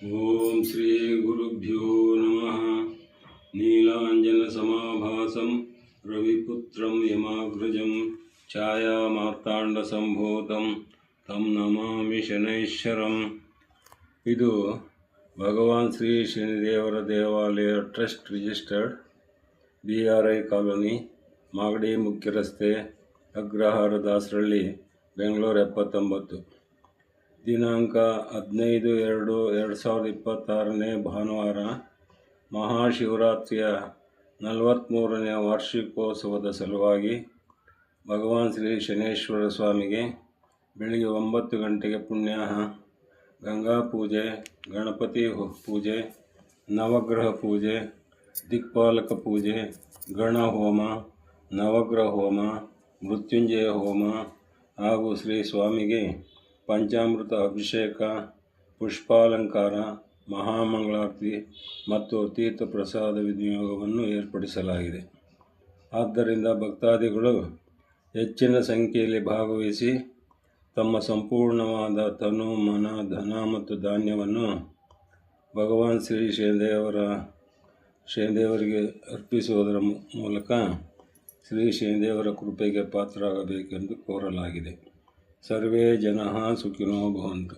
ಓಂ ಶ್ರೀ ಗುರುಭ್ಯೋ ನಮಃ. ನೀಲಾಂಜನಸಮಾಭಾಸಂ ರವಿಪುತ್ರಂ ಯಮಾಗ್ರಜಂ ಛಾಯಾಮಾರ್ತಾಂಡಸಂಭೂತಂ ತಂ ನಮಾಮಿ ಶನೈಶ್ವರಂ. ಇದು ಭಗವಾನ್ ಶ್ರೀ ಶನಿದೇವರ ದೇವಾಲಯ trust registered, BRI colony, Magadi ಮುಖ್ಯ ರಸ್ತೆ, ಅಗ್ರಹಾರ, ದಾಸರಳ್ಳಿ, ಬೆಂಗಳೂರು 79. ದಿನಾಂಕ 15/2/2026 ಭಾನುವಾರ. ಮಹಾಶಿವರಾತ್ರಿಯ 43ನೇ ವಾರ್ಷಿಕೋತ್ಸವದ ಸಲುವಾಗಿ ಭಗವಾನ್ ಶ್ರೀ ಶನೇಶ್ವರ ಸ್ವಾಮಿಗೆ ಬೆಳಿಗ್ಗೆ 9 ಗಂಟೆಗೆ ಪುಣ್ಯಾಹ, ಗಂಗಾ ಪೂಜೆ, ಗಣಪತಿ ಪೂಜೆ, ನವಗ್ರಹ ಪೂಜೆ, ದಿಕ್ಪಾಲಕ ಪೂಜೆ, ಗಣ ಹೋಮ, ನವಗ್ರಹ ಹೋಮ, ಮೃತ್ಯುಂಜಯ ಹೋಮ ಹಾಗೂ ಶ್ರೀ ಸ್ವಾಮಿಗೆ ಪಂಚಾಮೃತ ಅಭಿಷೇಕ, ಪುಷ್ಪಾಲಂಕಾರ, ಮಹಾಮಂಗಳಾರತಿ ಮತ್ತು ತೀರ್ಥ ಪ್ರಸಾದ ವಿನಿಯೋಗವನ್ನು ಏರ್ಪಡಿಸಲಾಗಿದೆ. ಆದ್ದರಿಂದ ಭಕ್ತಾದಿಗಳು ಹೆಚ್ಚಿನ ಸಂಖ್ಯೆಯಲ್ಲಿ ಭಾಗವಹಿಸಿ ತಮ್ಮ ಸಂಪೂರ್ಣವಾದ ತನು, ಮನ, ಧನ ಮತ್ತು ಧಾನ್ಯವನ್ನು ಭಗವಾನ್ ಶ್ರೀ ಶನಿದೇವರಿಗೆ ಅರ್ಪಿಸುವುದರ ಮೂಲಕ ಶ್ರೀ ಶನಿದೇವರ ಕೃಪೆಗೆ ಪಾತ್ರರಾಗಬೇಕೆಂದು ಕೋರಲಾಗಿದೆ. ಸರ್ವೇ ಜನಃ ಸುಖಿನೋ ಭವಂತು.